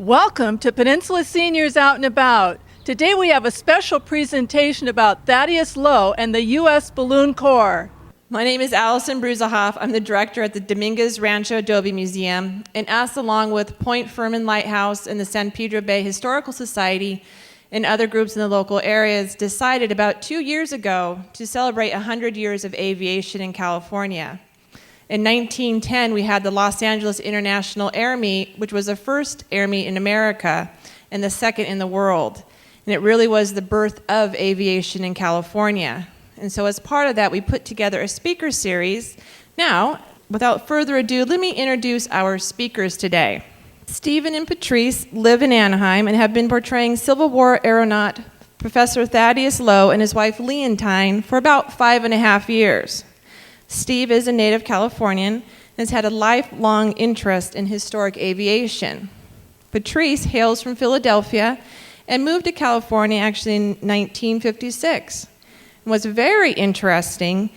Welcome to Peninsula Seniors Out and About. Today we have a special presentation about Thaddeus Lowe and the U.S. Balloon Corps. My name is Allison Bruzahoff. I'm the director at the Dominguez Rancho Adobe Museum, and us, along with Point Fermin Lighthouse and the San Pedro Bay Historical Society and other groups in the local areas, decided about 2 years ago to celebrate 100 years of aviation in California. In 1910, we had the Los Angeles International Air Meet, which was the first air meet in America and the second in the world. And it really was the birth of aviation in California. And so as part of that, we put together a speaker series. Now, without further ado, let me introduce our speakers today. Stephen and Patrice live in Anaheim and have been portraying Civil War aeronaut Professor Thaddeus Lowe and his wife Leontine for about 5.5 years. Steve is a native Californian and has had a lifelong interest in historic aviation. Patrice hails from Philadelphia and moved to California actually in 1956. And what's very interesting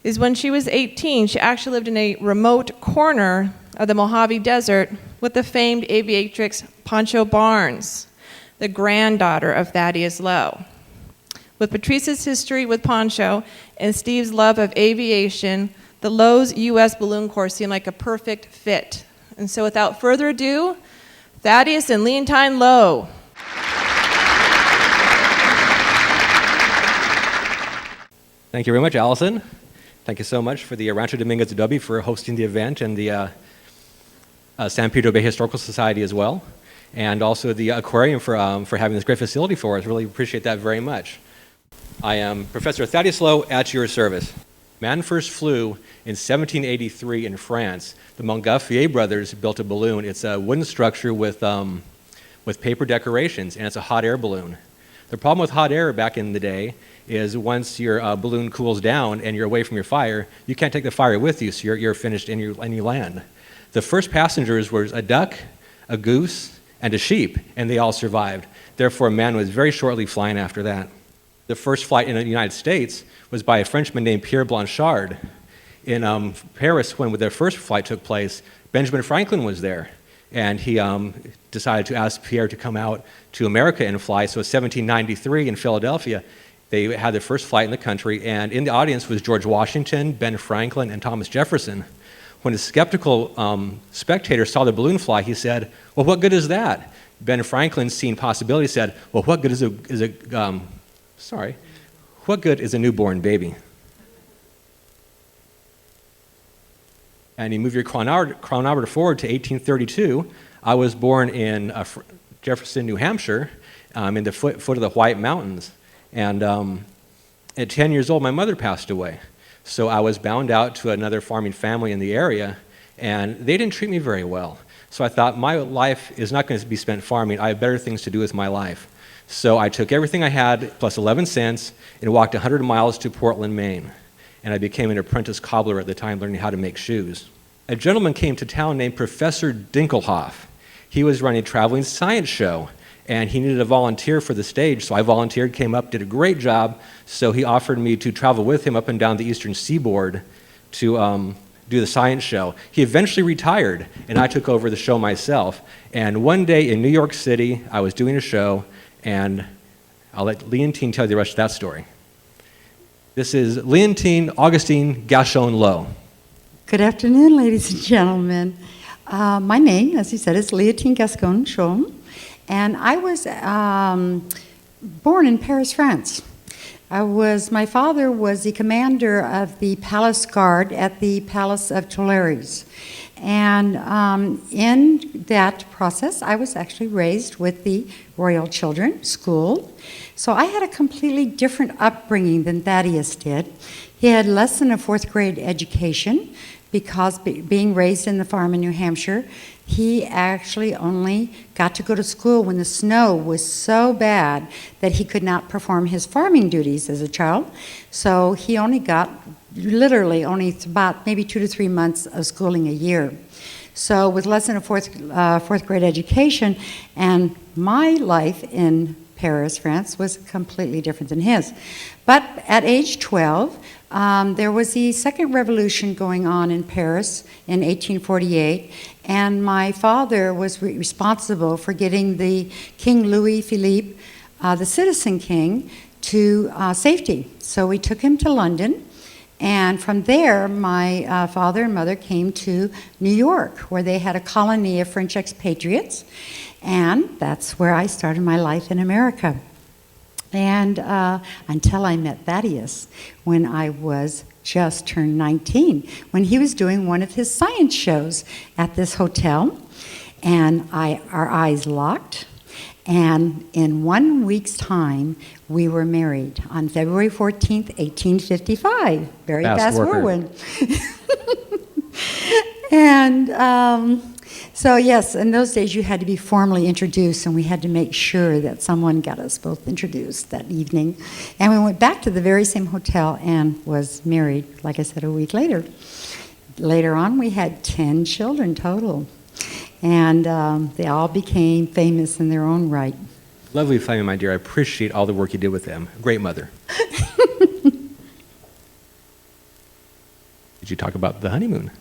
is when she was 18, she actually lived in a remote corner of the Mojave Desert with the famed aviatrix Pancho Barnes, the granddaughter of Thaddeus Lowe. With Patrice's history with Pancho and Steve's love of aviation, the Lowe's U.S. Balloon Corps seemed like a perfect fit. And so without further ado, Thaddeus and Leontine Lowe. Thank you very much, Allison. Thank you so much for the Rancho Dominguez Adobe for hosting the event, and the San Pedro Bay Historical Society as well, and also the aquarium for having this great facility for us. Really appreciate that very much. I am Professor Thaddeus Lowe at your service. Man first flew in 1783 in France. The Montgolfier brothers built a balloon. It's a wooden structure with paper decorations, and it's a hot air balloon. The problem with hot air back in the day is once your balloon cools down and you're away from your fire, you can't take the fire with you, so you're finished and you land. The first passengers were a duck, a goose, and a sheep, and they all survived. Therefore, man was very shortly flying after that. The first flight in the United States was by a Frenchman named Pierre Blanchard. In Paris, when their first flight took place, Benjamin Franklin was there, and he decided to ask Pierre to come out to America and fly. So in 1793 in Philadelphia, they had their first flight in the country, and in the audience was George Washington, Ben Franklin, and Thomas Jefferson. When a skeptical spectator saw the balloon fly, he said, "Well, what good is that?" Ben Franklin, seeing possibility, said, "Well, what good is what good is a newborn baby?" And you move your chronometer forward to 1832. I was born in Jefferson, New Hampshire, in the foot of the White Mountains. And at 10 years old, my mother passed away. So I was bound out to another farming family in the area, and they didn't treat me very well. So I thought, my life is not going to be spent farming. I have better things to do with my life. So I took everything I had, plus 11 cents, and walked 100 miles to Portland, Maine. And I became an apprentice cobbler at the time, learning how to make shoes. A gentleman came to town named Professor Dinkelhoff. He was running a traveling science show, and he needed a volunteer for the stage, so I volunteered, came up, did a great job. So he offered me to travel with him up and down the eastern seaboard to do the science show. He eventually retired, and I took over the show myself. And one day in New York City, I was doing a show, and I'll let Leontine tell you the rest of that story. This is Leontine Augustine Gachon Lowe. Good afternoon, ladies and gentlemen. My name, as you said, is Leontine Gascon-Chon, and I was born in Paris, France. My father was the commander of the Palace Guard at the Palace of Tuileries. And in that process, I was actually raised with the Royal Children School. So I had a completely different upbringing than Thaddeus did. He had less than a fourth grade education because being raised in the farm in New Hampshire, he actually only got to go to school when the snow was so bad that he could not perform his farming duties as a child. So he only got literally only about maybe 2 to 3 months of schooling a year. So with less than a fourth grade education, and my life in Paris, France, was completely different than his. But at age 12, there was the Second Revolution going on in Paris in 1848, and my father was responsible for getting the King Louis Philippe, the citizen king, to safety. So we took him to London, and from there, my father and mother came to New York, where they had a colony of French expatriates, and that's where I started my life in America. And until I met Thaddeus when I was just turned 19, when he was doing one of his science shows at this hotel, and our eyes locked. And in 1 week's time, we were married on February 14th, 1855. Very fast forward. And so, yes, in those days you had to be formally introduced, and we had to make sure that someone got us both introduced that evening. And we went back to the very same hotel and was married, like I said, a week later. Later on, we had 10 children total. And they all became famous in their own right. Lovely family, my dear. I appreciate all the work you did with them. Great mother. Did you talk about the honeymoon?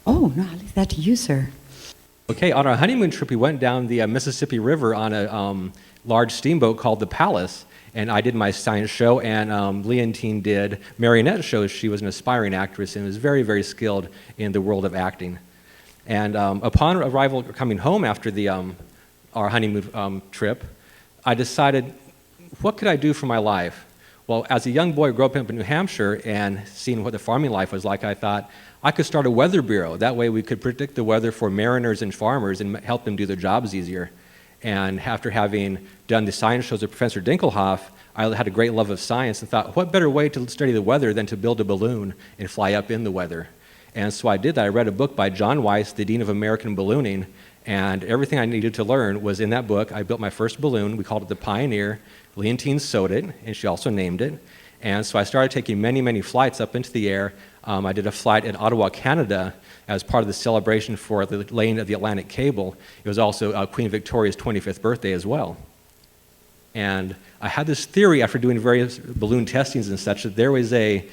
Oh, no, I'll leave that to you, sir. Okay, on our honeymoon trip, we went down the Mississippi River on a large steamboat called the Palace. And I did my science show, and Leontine did marionette shows. She was an aspiring actress and was very, very skilled in the world of acting. And upon arrival, coming home after our honeymoon trip, I decided, what could I do for my life? Well, as a young boy growing up in New Hampshire and seeing what the farming life was like, I thought I could start a weather bureau. That way we could predict the weather for mariners and farmers and help them do their jobs easier. And after having done the science shows with Professor Dinkelhoff, I had a great love of science and thought, what better way to study the weather than to build a balloon and fly up in the weather? And so I did that. I read a book by John Weiss, the Dean of American Ballooning, and everything I needed to learn was in that book. I built my first balloon. We called it the Pioneer. Leontine sewed it, and she also named it. And so I started taking many, many flights up into the air. I did a flight in Ottawa, Canada, as part of the celebration for the laying of the Atlantic Cable. It was also Queen Victoria's 25th birthday as well. And I had this theory after doing various balloon testings and such that there was a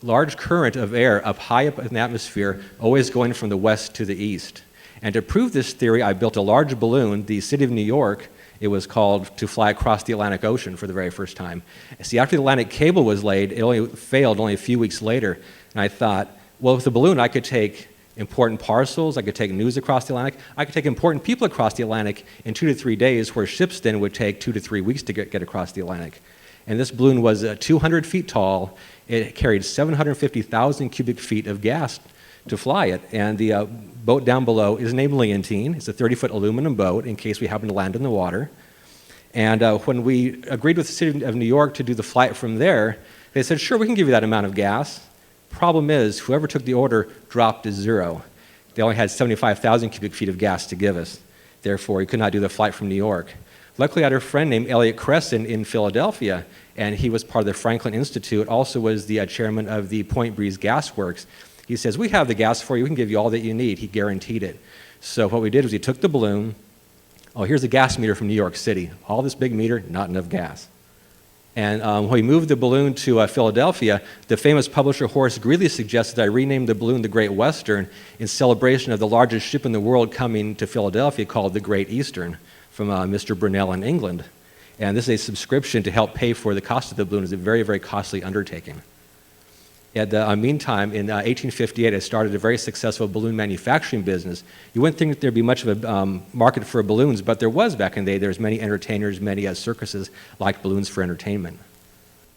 large current of air up high up in the atmosphere, always going from the west to the east. And to prove this theory, I built a large balloon, the city of New York. It was called to fly across the Atlantic Ocean for the very first time. See, after the Atlantic Cable was laid, it only failed only a few weeks later. And I thought, well, with the balloon, I could take important parcels, I could take news across the Atlantic, I could take important people across the Atlantic in 2 to 3 days, where ships then would take 2 to 3 weeks to get across the Atlantic. And this balloon was 200 feet tall. It carried 750,000 cubic feet of gas to fly it. And the boat down below is named Leontine. It's a 30-foot aluminum boat in case we happen to land in the water. And when we agreed with the city of New York to do the flight from there, they said, sure, we can give you that amount of gas. Problem is, whoever took the order dropped to zero. They only had 75,000 cubic feet of gas to give us. Therefore, we could not do the flight from New York. Luckily, I had a friend named Elliot Cresson in Philadelphia, and he was part of the Franklin Institute, also was the chairman of the Point Breeze Gas Works. He says, we have the gas for you, we can give you all that you need. He guaranteed it. So what we did was we took the balloon. Oh, here's a gas meter from New York City. All this big meter, not enough gas. And when we moved the balloon to Philadelphia, the famous publisher Horace Greeley suggested I rename the balloon the Great Western in celebration of the largest ship in the world coming to Philadelphia called the Great Eastern from Mr. Brunel in England. And this is a subscription to help pay for the cost of the balloon. It's a very, very costly undertaking. In the meantime, in 1858, I started a very successful balloon manufacturing business. You wouldn't think that there'd be much of a market for balloons, but there was back in the day. There's many entertainers, many circuses like balloons for entertainment.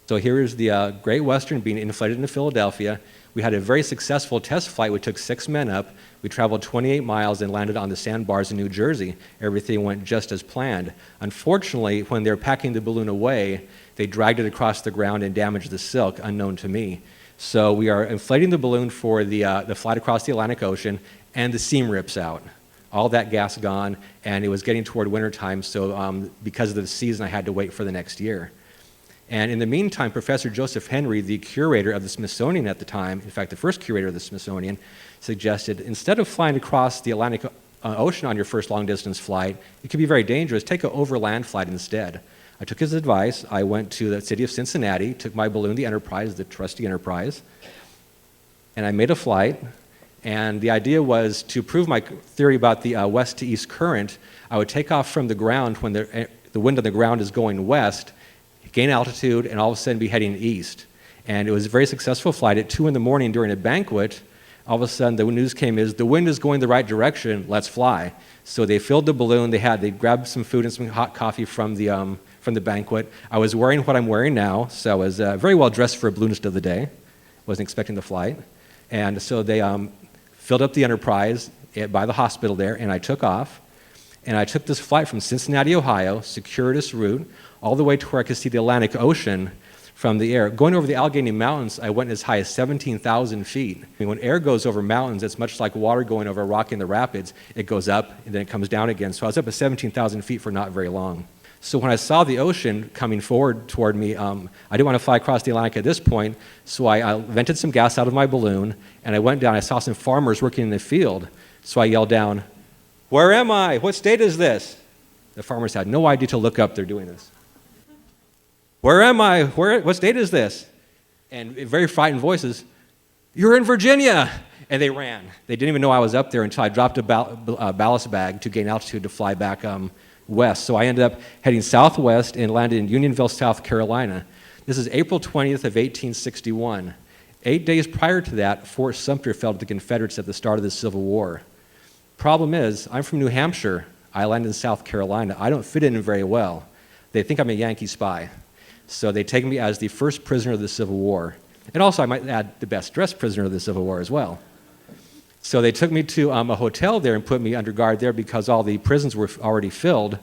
So here is the Great Western being inflated into Philadelphia. We had a very successful test flight. We took 6 men up. We traveled 28 miles and landed on the sandbars in New Jersey. Everything went just as planned. Unfortunately, when they were packing the balloon away, they dragged it across the ground and damaged the silk, unknown to me. So we are inflating the balloon for the flight across the Atlantic Ocean, and the seam rips out. All that gas gone, and it was getting toward wintertime, so because of the season, I had to wait for the next year. And in the meantime, Professor Joseph Henry, the curator of the Smithsonian at the time, in fact, the first curator of the Smithsonian, suggested instead of flying across the Atlantic ocean on your first long-distance flight, it could be very dangerous. Take an overland flight instead. I took his advice. I went to the city of Cincinnati, took my balloon, the Enterprise, the trusty Enterprise, and I made a flight. And the idea was to prove my theory about the west to east current. I would take off from the ground when the wind on the ground is going west, gain altitude, and all of a sudden be heading east. And it was a very successful flight. At 2 in the morning during a banquet, all of a sudden the news came is, the wind is going the right direction, let's fly. So they filled the balloon, they grabbed some food and some hot coffee from the banquet. I was wearing what I'm wearing now, so I was very well dressed for a balloonist of the day. Wasn't expecting the flight. And so they filled up the Enterprise by the hospital there, and I took off. And I took this flight from Cincinnati, Ohio, circuitous route, all the way to where I could see the Atlantic Ocean from the air. Going over the Allegheny Mountains, I went as high as 17,000 feet. I mean, when air goes over mountains, it's much like water going over a rock in the rapids. It goes up, and then it comes down again. So I was up at 17,000 feet for not very long. So when I saw the ocean coming forward toward me, I didn't want to fly across the Atlantic at this point, so I vented some gas out of my balloon, and I went down. I saw some farmers working in the field, so I yelled down, "Where am I? What state is this?" The farmers had no idea to look up. They're doing this. "Where am I? What state is this?" And very frightened voices, "You're in Virginia!" And they ran. They didn't even know I was up there until I dropped a ballast bag to gain altitude to fly back west. So I ended up heading southwest and landed in Unionville, South Carolina. This is April 20th of 1861. 8 days prior to that, Fort Sumter fell to the Confederates at the start of the Civil War. Problem is, I'm from New Hampshire. I landed in South Carolina. I don't fit in very well. They think I'm a Yankee spy. So they take me as the first prisoner of the Civil War. And also, I might add, the best dressed prisoner of the Civil War as well. So they took me to a hotel there and put me under guard there because all the prisons were already filled.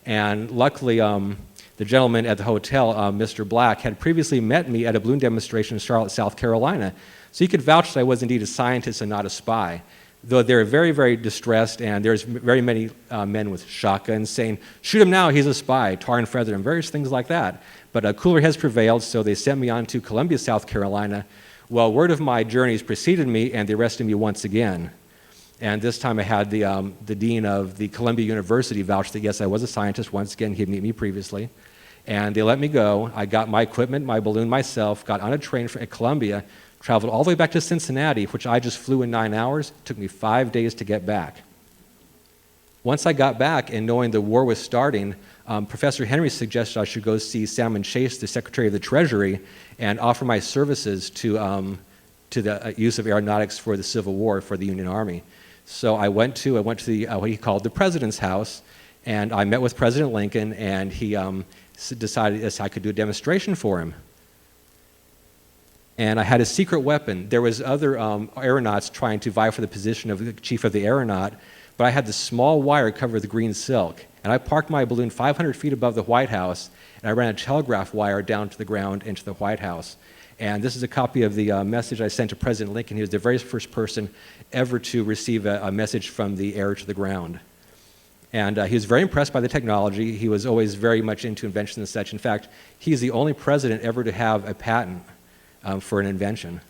And luckily, the gentleman at the hotel, Mr. Black, had previously met me at a balloon demonstration in Charlotte, South Carolina. So he could vouch that I was indeed a scientist and not a spy. Though they were very, very distressed, and there's very many men with shotguns saying, "Shoot him now, he's a spy," tar and feather, and various things like that. But cooler heads prevailed, so they sent me on to Columbia, South Carolina. Well, word of my journeys preceded me, and they arrested me once again. And this time I had the dean of the Columbia University vouch that, yes, I was a scientist. Once again, he'd met me previously. And they let me go. I got my equipment, my balloon myself, got on a train at Columbia, traveled all the way back to Cincinnati, which I just flew in 9 hours. It took me 5 days to get back. Once I got back, and knowing the war was starting, Professor Henry suggested I should go see Salmon Chase, the Secretary of the Treasury, and offer my services to the use of aeronautics for the Civil War for the Union Army. So I went to the what he called the President's house, and I met with President Lincoln, and he decided I could do a demonstration for him. And I had a secret weapon. There was other aeronauts trying to vie for the position of the chief of the aeronaut, but I had this small wire covered with green silk. And I parked my balloon 500 feet above the White House, and I ran a telegraph wire down to the ground into the White House. And this is a copy of the message I sent to President Lincoln. He was the very first person ever to receive a message from the air to the ground. And he was very impressed by the technology. He was always very much into invention and such. In fact, he's the only president ever to have a patent for an invention.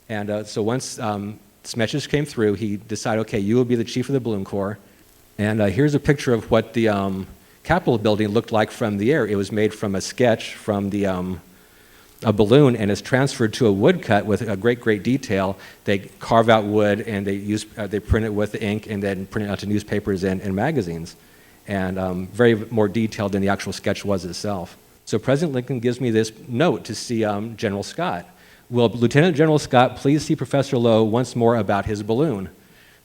And so once this message came through, he decided, okay, you will be the chief of the Balloon Corps. And here's a picture of what the Capitol building looked like from the air. It was made from a sketch from a balloon, and is transferred to a woodcut with a great detail. They carve out wood, and they print it with ink, and then print it out to newspapers and magazines. And very more detailed than the actual sketch was itself. So President Lincoln gives me this note to see General Scott. Will Lieutenant General Scott please see Professor Lowe once more about his balloon?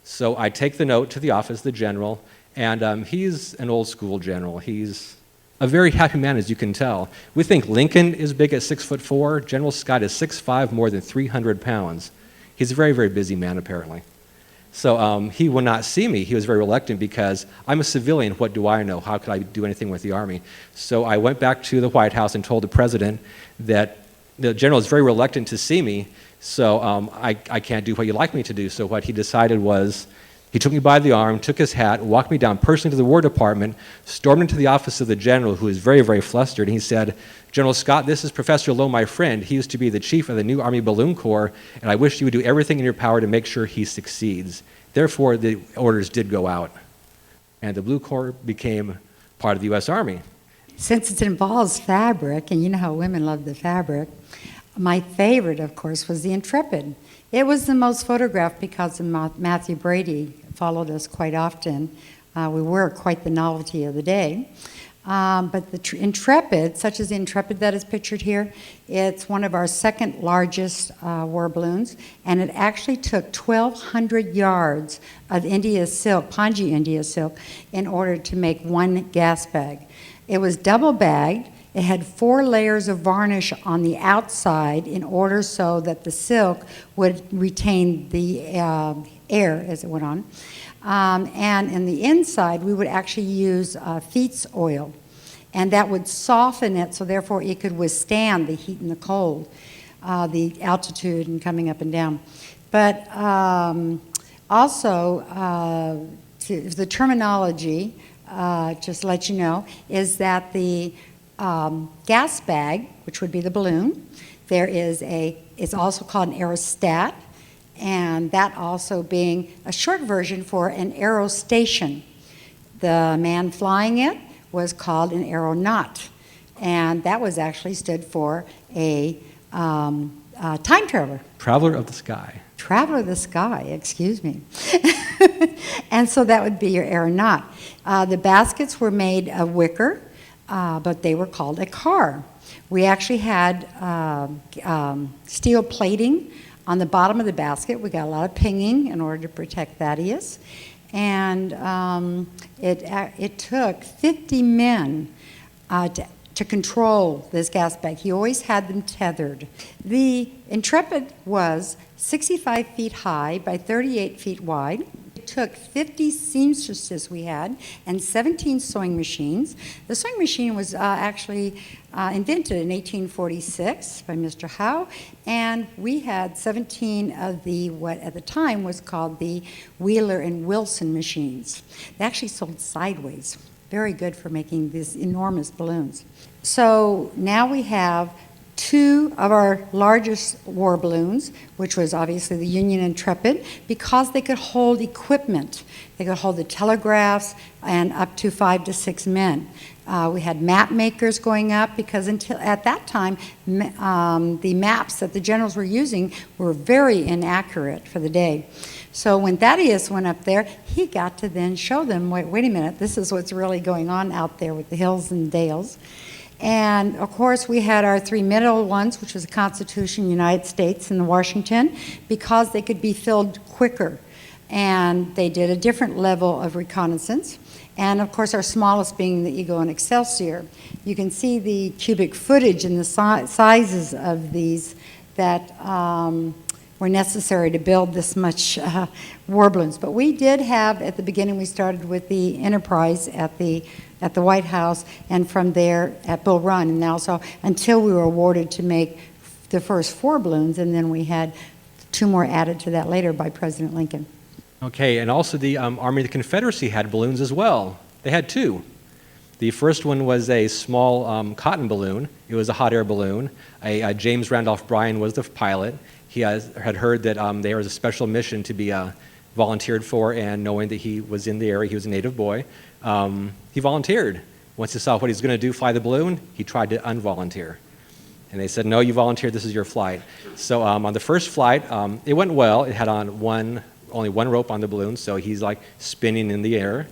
So I take the note to the office of the general, and he's an old school general. He's a very happy man, as you can tell. We think Lincoln is big at 6'4". General Scott is 6'5", more than 300 pounds. He's a very, very busy man, apparently. So he will not see me. He was very reluctant because I'm a civilian. What do I know? How could I do anything with the Army? So I went back to the White House and told the president that the general is very reluctant to see me, so I can't do what you'd like me to do. So what he decided was, he took me by the arm, took his hat, walked me down personally to the War Department, stormed into the office of the general, who was very, very flustered, and he said, "General Scott, this is Professor Lowe, my friend. He used to be the chief of the new Army Balloon Corps, and I wish you would do everything in your power to make sure he succeeds." Therefore, the orders did go out, and the Blue Corps became part of the U.S. Army. Since it involves fabric, and you know how women love the fabric, my favorite, of course, was the Intrepid. It was the most photographed because of Matthew Brady followed us quite often. We were quite the novelty of the day. But the Intrepid, such as the Intrepid that is pictured here, it's one of our second largest war balloons, and it actually took 1,200 yards of India silk, Panji India silk, in order to make one gas bag. It was double bagged. It had 4 layers of varnish on the outside in order so that the silk would retain the air as it went on. And in the inside, we would actually use Feet's oil, and that would soften it, so therefore it could withstand the heat and the cold, the altitude and coming up and down. But also, the terminology, just to let you know, is that the gas bag, which would be the balloon, it's also called an aerostat, and that also being a short version for an aerostation. The man flying it was called an aeronaut, and that was actually stood for a time traveler. Traveler of the sky. Traveler of the sky, excuse me. And so that would be your aeronaut. The baskets were made of wicker, but they were called a car. We actually had steel plating on the bottom of the basket. We got a lot of pinging in order to protect Thaddeus. And it took 50 men to control this gas bag. He always had them tethered. The Intrepid was 65 feet high by 38 feet wide. It took 50 seamstresses we had and 17 sewing machines. The sewing machine was actually invented in 1846 by Mr. Howe, and we had 17 of the, what at the time was called the Wheeler and Wilson machines. They actually sold sideways. Very good for making these enormous balloons. So now we have 2 of our largest war balloons, which was obviously the Union Intrepid, because they could hold equipment. They could hold the telegraphs and up to 5 to 6 men. We had map makers going up because until at that time, the maps that the generals were using were very inaccurate for the day. So when Thaddeus went up there, he got to then show them, wait a minute, this is what's really going on out there with the hills and dales. And of course, we had our 3 middle ones, which was the Constitution, United States, and the Washington, because they could be filled quicker. And they did a different level of reconnaissance. And of course, our smallest being the Eagle and Excelsior. You can see the cubic footage and the sizes of these that were necessary to build this much war balloons. But we did have, at the beginning, we started with the Enterprise at the White House, and from there at Bull Run, and also until we were awarded to make the first 4 balloons, and then we had 2 more added to that later by President Lincoln. Okay, and also the Army of the Confederacy had balloons as well. They had 2. The first one was a small cotton balloon. It was a hot air balloon. James Randolph Bryan was the pilot. He had heard that there was a special mission to be volunteered for, and knowing that he was in the area, he was a native boy, he volunteered. Once he saw what he was going to do, fly the balloon, he tried to unvolunteer. And they said, no, you volunteered, this is your flight. So on the first flight, it went well. It had on only one rope on the balloon, so he's like spinning in the air,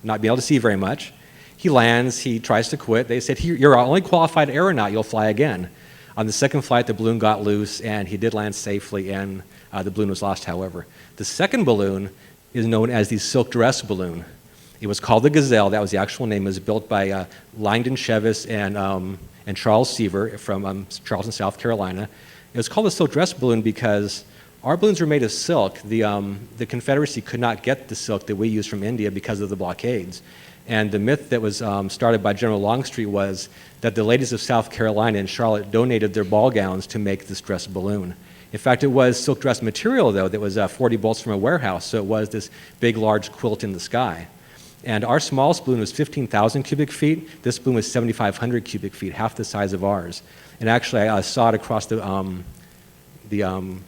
not being able to see very much. He lands, he tries to quit. They said, you're our only qualified aeronaut, you'll fly again. On the second flight, the balloon got loose, and he did land safely, and the balloon was lost, however. The second balloon is known as the silk dress balloon. It was called the Gazelle. That was the actual name. It was built by Langdon Chevis and Charles Seaver from Charleston, South Carolina. It was called the silk dress balloon because our balloons were made of silk. The Confederacy could not get the silk that we use from India because of the blockades. And the myth that was started by General Longstreet was that the ladies of South Carolina and Charlotte donated their ball gowns to make this dress balloon. In fact, it was silk dress material, though, that was 40 bolts from a warehouse, so it was this big, large quilt in the sky. And our smallest balloon was 15,000 cubic feet. This balloon was 7,500 cubic feet, half the size of ours. And actually, I saw it across the the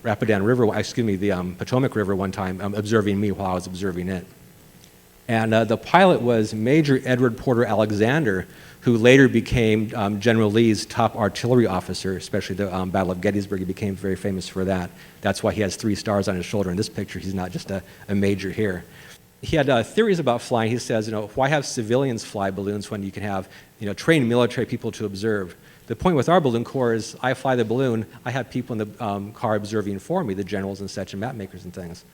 Rapidan River, the Potomac River one time, observing me while I was observing it. And the pilot was Major Edward Porter Alexander, who later became General Lee's top artillery officer, especially the Battle of Gettysburg. He became very famous for that. That's why he has 3 stars on his shoulder. In this picture, he's not just a major here. He had theories about flying. He says, why have civilians fly balloons when you can have, trained military people to observe? The point with our balloon corps is I fly the balloon, I have people in the car observing for me, the generals and such, and map makers and things.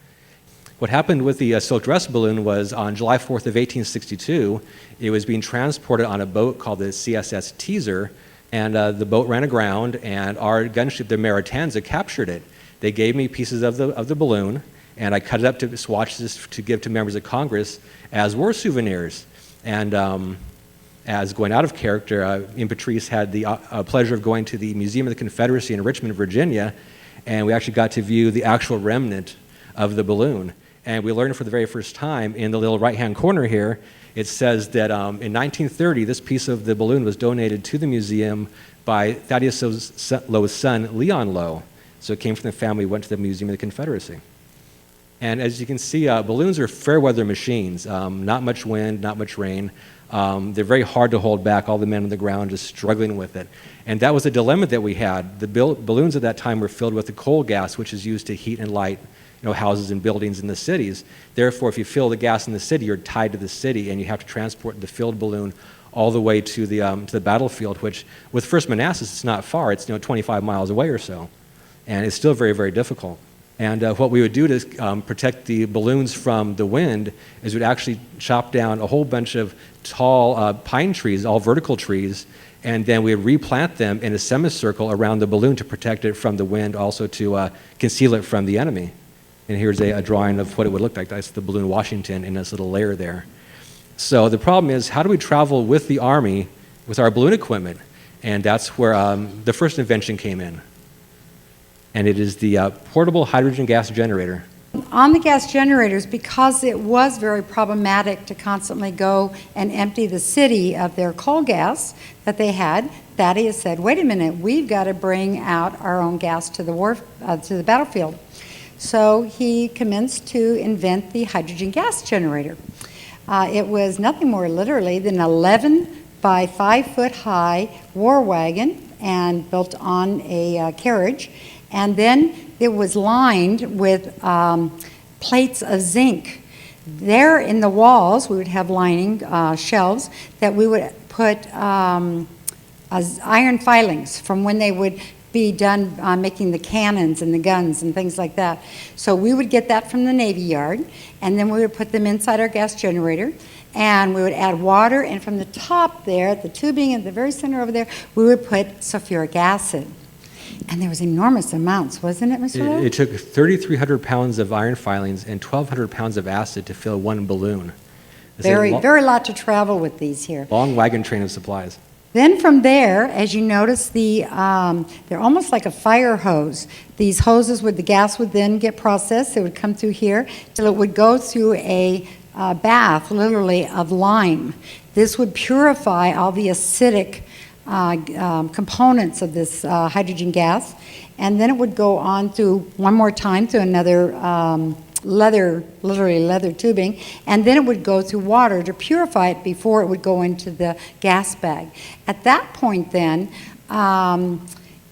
What happened with the silk dress balloon was on July 4th of 1862, it was being transported on a boat called the CSS Teaser, and the boat ran aground, and our gunship, the Maritanza, captured it. They gave me pieces of the balloon, and I cut it up to swatches to give to members of Congress as war souvenirs. And as going out of character, Ian Patrice had the pleasure of going to the Museum of the Confederacy in Richmond, Virginia, and we actually got to view the actual remnant of the balloon. And we learned for the very first time in the little right-hand corner here, it says that in 1930, this piece of the balloon was donated to the museum by Thaddeus Lowe's son, Leon Lowe. So it came from the family, went to the Museum of the Confederacy. And as you can see, balloons are fair weather machines. Not much wind, not much rain. They're very hard to hold back, all the men on the ground just struggling with it. And that was a dilemma that we had. The balloons at that time were filled with the coal gas, which is used to heat and light houses and buildings in the cities. Therefore, if you fill the gas in the city, you're tied to the city, and you have to transport the filled balloon all the way to the battlefield, which with 1st Manassas, it's not far. It's 25 miles away or so. And it's still very, very difficult. And what we would do to protect the balloons from the wind is we'd actually chop down a whole bunch of tall pine trees, all vertical trees, and then we'd replant them in a semicircle around the balloon to protect it from the wind, also to conceal it from the enemy. And here's a drawing of what it would look like. That's the balloon Washington in this little layer there. So the problem is, how do we travel with the Army with our balloon equipment? And that's where the first invention came in. And it is the portable hydrogen gas generator. On the gas generators, because it was very problematic to constantly go and empty the city of their coal gas that they had, Thaddeus said, wait a minute, we've got to bring out our own gas to the battlefield. So he commenced to invent the hydrogen gas generator. It was nothing more literally than an 11 by 5 foot high war wagon and built on a carriage. And then it was lined with plates of zinc. There in the walls, we would have lining shelves that we would put iron filings from when they would be done making the cannons and the guns and things like that. So we would get that from the Navy Yard, and then we would put them inside our gas generator, and we would add water, and from the top there, at the tubing at the very center over there, we would put sulfuric acid. And there was enormous amounts, wasn't it, Mr. Lowe? It took 3,300 pounds of iron filings and 1,200 pounds of acid to fill one balloon. Very lot to travel with these here. Long wagon train of supplies. Then from there, as you notice, they're almost like a fire hose. These hoses the gas would then get processed. It would come through here till it would go through a bath, literally, of lime. This would purify all the acidic components of this hydrogen gas, and then it would go on through one more time through another literally leather tubing, and then it would go through water to purify it before it would go into the gas bag. At that point then,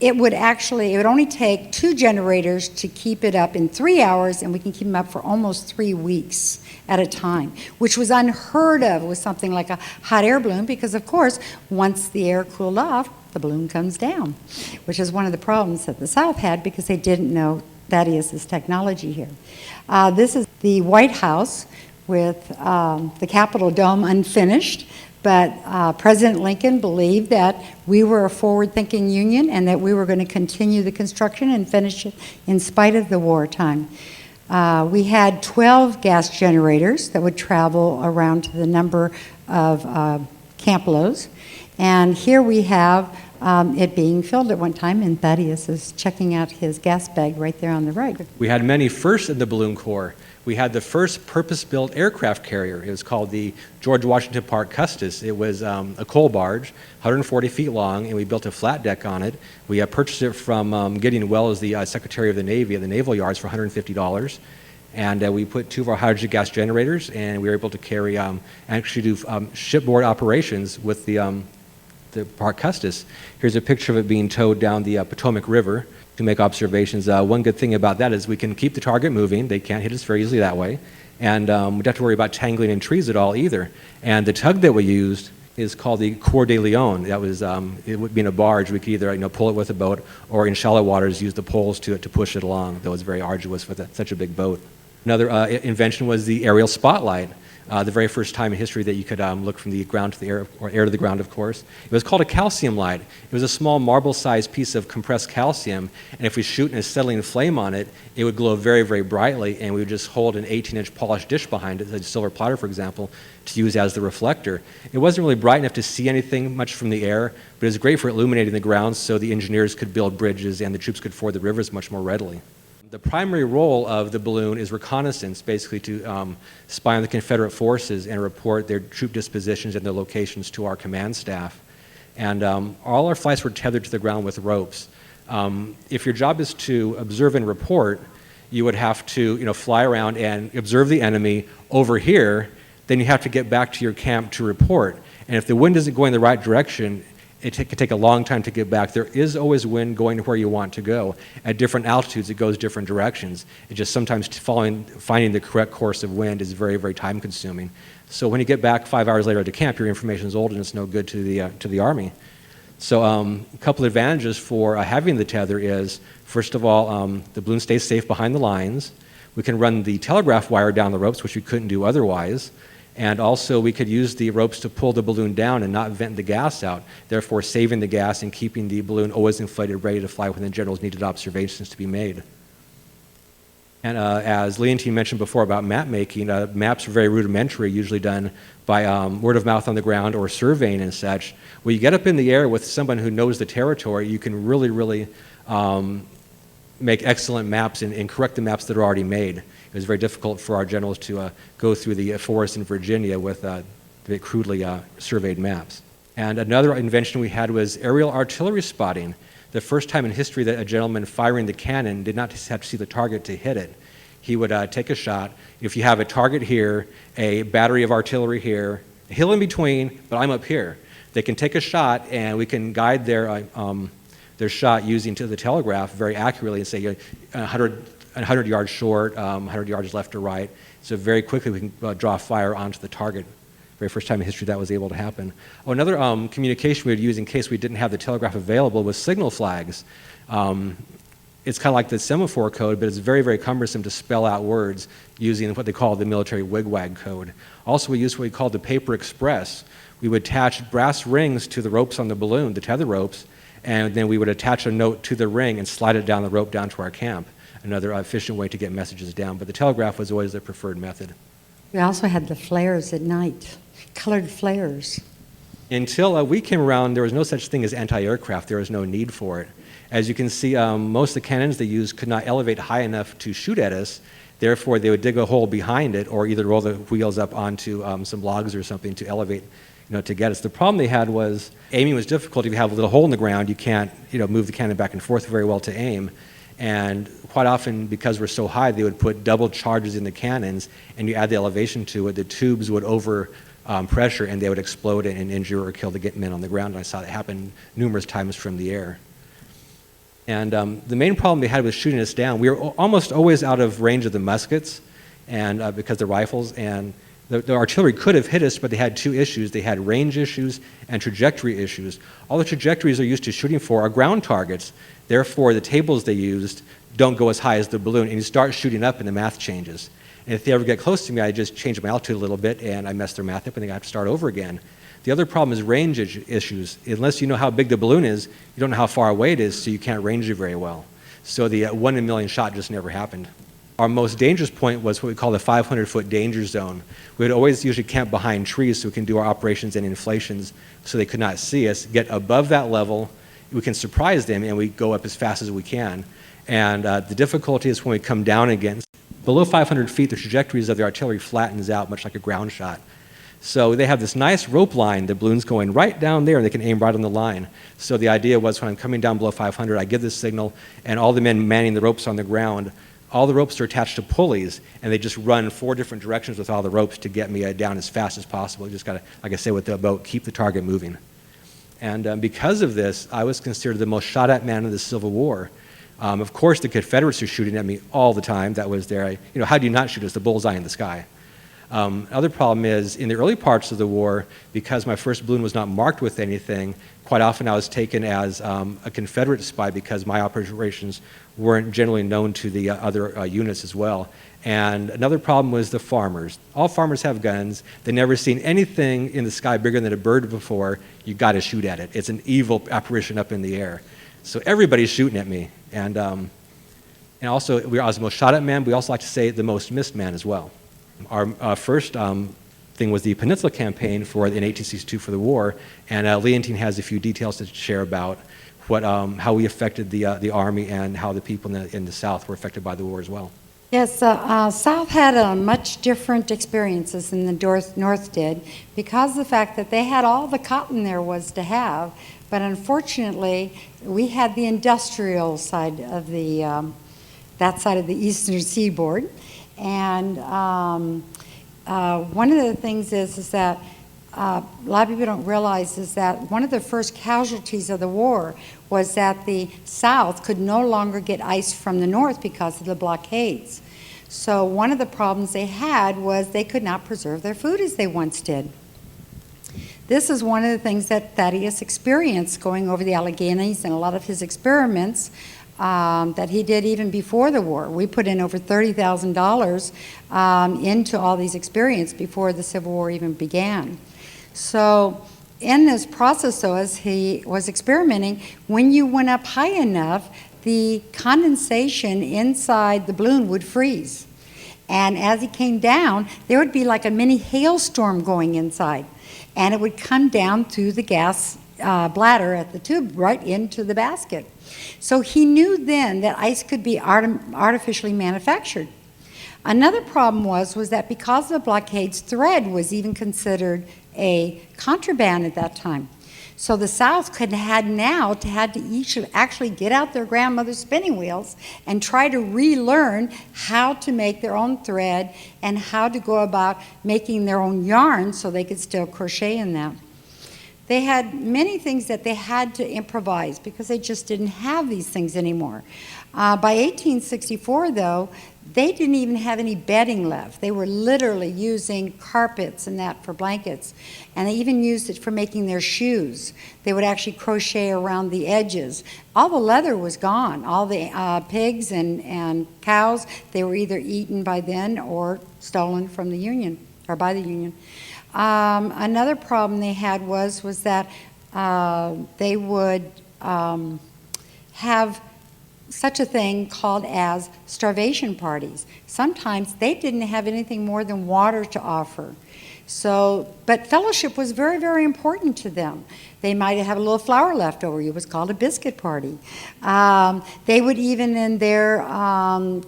it would only take 2 generators to keep it up in 3 hours, and we can keep them up for almost 3 weeks at a time, which was unheard of with something like a hot air balloon, because of course, once the air cooled off, the balloon comes down, which is one of the problems that the South had because they didn't know Thaddeus's technology here. This is the White House with the Capitol dome unfinished, but President Lincoln believed that we were a forward-thinking union and that we were going to continue the construction and finish it in spite of the wartime. We had 12 gas generators that would travel around to the number of Camp Lowe's. And here we have it being filled at one time, and Thaddeus is checking out his gas bag right there on the right. We had many firsts in the Balloon Corps. We had the first purpose-built aircraft carrier. It was called the George Washington Parke Custis. It was a coal barge, 140 feet long, and we built a flat deck on it. We purchased it from Gideon Wells, the Secretary of the Navy, at the Naval Yards for $150. And we put 2 of our hydrogen gas generators, and we were able to carry, actually do shipboard operations with the Parke Custis. Here's a picture of it being towed down the Potomac River to make observations. One good thing about that is we can keep the target moving. They can't hit us very easily that way. And we don't have to worry about tangling in trees at all either. And the tug that we used is called the Coeur de Lion. That was, it would be in a barge. We could either pull it with a boat or in shallow waters use the poles to push it along. That was very arduous with such a big boat. Another invention was the aerial spotlight. The very first time in history that you could look from the ground to the air, or air to the ground, of course. It was called a calcium light. It was a small marble-sized piece of compressed calcium, and if we shoot an acetylene flame on it, it would glow very, very brightly, and we would just hold an 18-inch polished dish behind it, a silver platter, for example, to use as the reflector. It wasn't really bright enough to see anything much from the air, but it was great for illuminating the ground so the engineers could build bridges and the troops could ford the rivers much more readily. The primary role of the balloon is reconnaissance, basically to spy on the Confederate forces and report their troop dispositions and their locations to our command staff. And all our flights were tethered to the ground with ropes. If your job is to observe and report, you would have to fly around and observe the enemy over here, then you have to get back to your camp to report. And if the wind isn't going the right direction, it could take a long time to get back. There is always wind going to where you want to go. At different altitudes, it goes different directions. It just sometimes finding the correct course of wind is very, very time consuming. So when you get back 5 hours later to camp, your information is old and it's no good to the Army. So a couple of advantages for having the tether is, first of all, the balloon stays safe behind the lines. We can run the telegraph wire down the ropes, which we couldn't do otherwise. And also, we could use the ropes to pull the balloon down and not vent the gas out, therefore saving the gas and keeping the balloon always inflated, ready to fly when the generals needed observations to be made. And as Leontine mentioned before about map making, maps are very rudimentary, usually done by word of mouth on the ground or surveying and such. When you get up in the air with someone who knows the territory, you can really, really make excellent maps and correct the maps that are already made. It was very difficult for our generals to go through the forest in Virginia with the crudely surveyed maps. And another invention we had was aerial artillery spotting. The first time in history that a gentleman firing the cannon did not have to see the target to hit it. He would take a shot. If you have a target here, a battery of artillery here, a hill in between, but I'm up here. They can take a shot and we can guide their shot using the telegraph very accurately and say 100 yards short, 100 yards left or right. So very quickly we can draw fire onto the target. Very first time in history that was able to happen. Oh, another communication we would use in case we didn't have the telegraph available was signal flags. It's kind of like the semaphore code, but it's very, very cumbersome to spell out words using what they call the military wigwag code. Also, we used what we called the paper express. We would attach brass rings to the ropes on the balloon, the tether ropes, and then we would attach a note to the ring and slide it down the rope down to our camp. Another efficient way to get messages down, but the telegraph was always the preferred method. We also had the flares at night, colored flares. Until we came around, there was no such thing as anti-aircraft. There was no need for it. As you can see, most of the cannons they used could not elevate high enough to shoot at us. Therefore, they would dig a hole behind it or either roll the wheels up onto some logs or something to elevate, to get us. The problem they had was aiming was difficult. If you have a little hole in the ground, you can't, move the cannon back and forth very well to aim. And quite often, because we're so high, they would put double charges in the cannons, and you add the elevation to it, the tubes would over pressure, and they would explode and injure or kill the men on the ground. And I saw it happen numerous times from the air. And the main problem they had was shooting us down. We were almost always out of range of the muskets, and because the rifles and the artillery could have hit us, but they had two issues. They had range issues and trajectory issues. All the trajectories they're used to shooting for are ground targets. Therefore, the tables they used don't go as high as the balloon, and you start shooting up and the math changes. And if they ever get close to me, I just change my altitude a little bit and I mess their math up and they have to start over again. The other problem is range issues. Unless you know how big the balloon is, you don't know how far away it is, so you can't range it very well. So the 1 in a million shot just never happened. Our most dangerous point was what we call the 500-foot danger zone. We would always usually camp behind trees so we can do our operations and inflations so they could not see us, get above that level, we can surprise them and we go up as fast as we can. And the difficulty is when we come down again. Below 500 feet, the trajectories of the artillery flattens out much like a ground shot. So they have this nice rope line, the balloon's going right down there, and they can aim right on the line. So the idea was when I'm coming down below 500, I give this signal, and all the men manning the ropes on the ground, all the ropes are attached to pulleys, and they just run 4 different directions with all the ropes to get me down as fast as possible. You just got to, like I say with the boat, keep the target moving. And because of this, I was considered the most shot-at man of the Civil War. Of course, the Confederates are shooting at me all the time. That was their, how do you not shoot? It's the bullseye in the sky. Other problem is, in the early parts of the war, because my first balloon was not marked with anything, quite often I was taken as a Confederate spy because my operations weren't generally known to the other units as well. And another problem was the farmers. All farmers have guns. They've never seen anything in the sky bigger than a bird before. You've got to shoot at it. It's an evil apparition up in the air. So everybody's shooting at me. And also, I was the most shot at man. We also like to say the most missed man as well. Our first thing was the Peninsula Campaign in 1862 for the war, and Leontine has a few details to share about how we affected the Army and how the people in the South were affected by the war as well. Yes, South had much different experiences than the North did because of the fact that they had all the cotton there was to have, but unfortunately we had the industrial side of that side of the eastern seaboard. And one of the things is that a lot of people don't realize is that one of the first casualties of the war was that the South could no longer get ice from the North because of the blockades. So one of the problems they had was they could not preserve their food as they once did. This is one of the things that Thaddeus experienced going over the Alleghenies and a lot of his experiments that he did even before the war. We put in over $30,000 into all these experiences before the Civil War even began. So in this process, though, as he was experimenting, when you went up high enough, the condensation inside the balloon would freeze. And as he came down, there would be like a mini hailstorm going inside. And it would come down through the gas bladder at the tube right into the basket. So he knew then that ice could be artificially manufactured. Another problem was that because of the blockades, thread was even considered a contraband at that time. So the South had to actually get out their grandmother's spinning wheels and try to relearn how to make their own thread and how to go about making their own yarn so they could still crochet in that. They had many things that they had to improvise because they just didn't have these things anymore. By 1864, though, they didn't even have any bedding left. They were literally using carpets and that for blankets. And they even used it for making their shoes. They would actually crochet around the edges. All the leather was gone. All the pigs and cows, they were either eaten by then or stolen from the Union, or by the Union. Another problem they had was that they would have such a thing called as starvation parties. Sometimes they didn't have anything more than water to offer. So, but fellowship was very, very important to them. They might have a little flour left over. It was called a biscuit party. They would even in their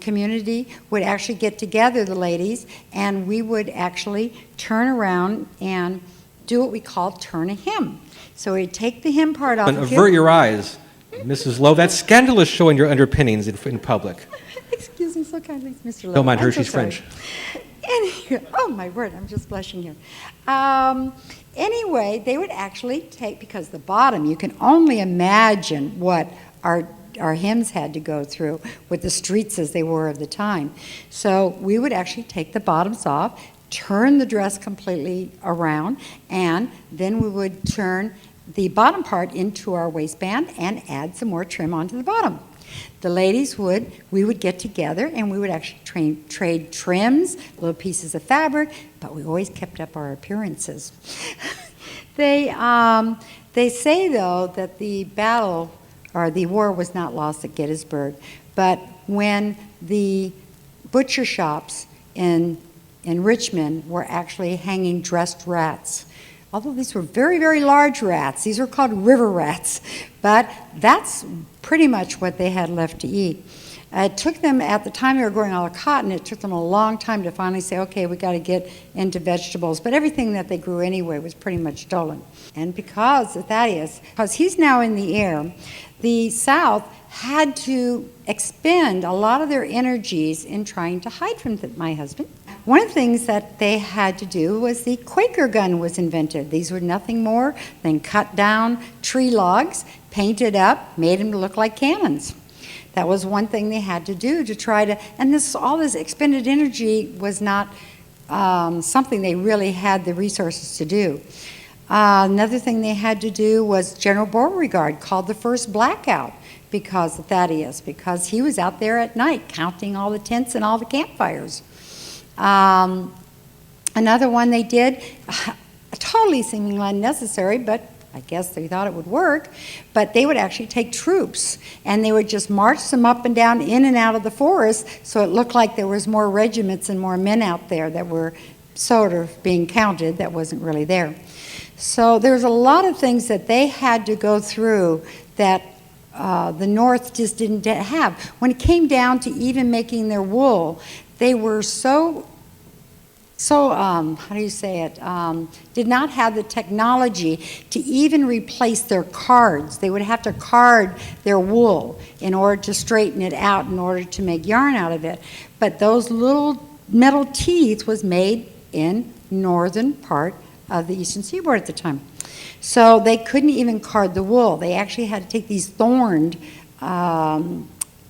community would actually get together, the ladies, and we would actually turn around and do what we call turn a hymn. So we'd take the hymn part off. And avert your eyes, Mrs. Lowe. That's scandalous showing your underpinnings in public. Excuse me so kindly, Mr. Lowe. Don't mind her, I'm so she's sorry. French. Anyway, oh my word, I'm just blushing here. Anyway, they would actually take, because the bottom, you can only imagine what our hymns had to go through with the streets as they were of the time. So we would actually take the bottoms off, turn the dress completely around, and then we would turn the bottom part into our waistband and add some more trim onto the bottom. The ladies we would get together and we would actually trade trims, little pieces of fabric, but we always kept up our appearances. They say, though, that the battle or the war was not lost at Gettysburg, but when the butcher shops in Richmond were actually hanging dressed rats although these were very, very large rats. These were called river rats, but that's pretty much what they had left to eat. It took them, at the time they were growing all the cotton, it took them a long time to finally say, okay, we got to get into vegetables. But everything that they grew anyway was pretty much stolen. And because of Thaddeus, because he's now in the air, the South had to expend a lot of their energies in trying to hide from my husband. One of the things that they had to do was the Quaker gun was invented. These were nothing more than cut down tree logs, painted up, made them look like cannons. That was one thing they had to do to try to, and all this expended energy was not something they really had the resources to do. Another thing they had to do was General Beauregard called the first blackout because of Thaddeus, because he was out there at night counting all the tents and all the campfires. Another one they did, totally seemingly unnecessary, but I guess they thought it would work, but they would actually take troops and they would just march them up and down, in and out of the forest, so it looked like there was more regiments and more men out there that were sort of being counted that wasn't really there. So there's a lot of things that they had to go through that the North just didn't have. When it came down to even making their wool, they were so how do you say it, did not have the technology to even replace their cards. They would have to card their wool in order to straighten it out, in order to make yarn out of it. But those little metal teeth was made in northern part of the eastern seaboard at the time. So they couldn't even card the wool. They actually had to take these thorned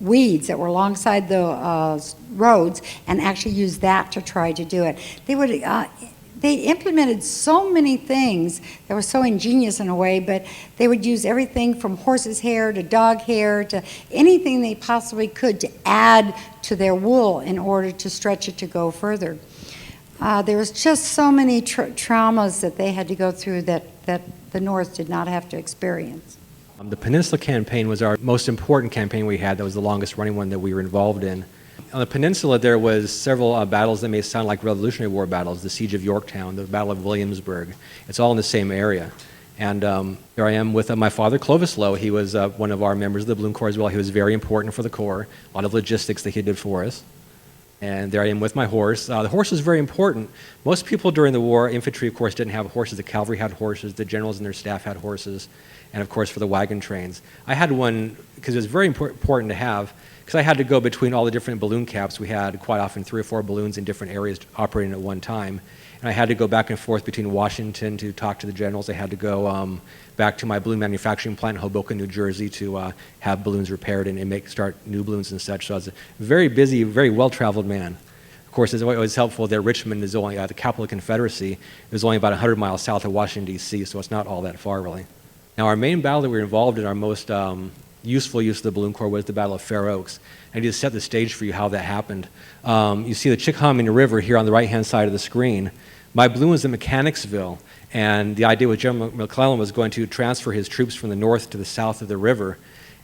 weeds that were alongside the roads and actually use that to try to do it. They implemented so many things that were so ingenious in a way, but they would use everything from horse's hair to dog hair to anything they possibly could to add to their wool in order to stretch it to go further. There was just so many traumas that they had to go through that the North did not have to experience. The Peninsula Campaign was our most important campaign we had. That was the longest running one that we were involved in. On the Peninsula, there was several battles that may sound like Revolutionary War battles, the Siege of Yorktown, the Battle of Williamsburg. It's all in the same area. And here I am with my father, Clovis Lowe. He was one of our members of the Balloon Corps as well. He was very important for the Corps, a lot of logistics that he did for us. And there I am with my horse. The horse was very important. Most people during the war, infantry of course, didn't have horses. The cavalry had horses, the generals and their staff had horses, and of course for the wagon trains. I had one because it was very important to have, because I had to go between all the different balloon caps. We had quite often 3 or 4 balloons in different areas operating at one time. And I had to go back and forth between Washington to talk to the generals. I had to go back to my balloon manufacturing plant in Hoboken, New Jersey to have balloons repaired and start new balloons and such. So I was a very busy, very well-traveled man. Of course, it's always helpful that Richmond is only the capital of the Confederacy. It was only about 100 miles south of Washington, D.C., so it's not all that far, really. Now, our main battle that we were involved in, our most useful use of the Balloon Corps, was the Battle of Fair Oaks. I need to set the stage for you how that happened. You see the Chickahominy River here on the right-hand side of the screen. My balloon was in Mechanicsville, and the idea was General McClellan was going to transfer his troops from the north to the south of the river.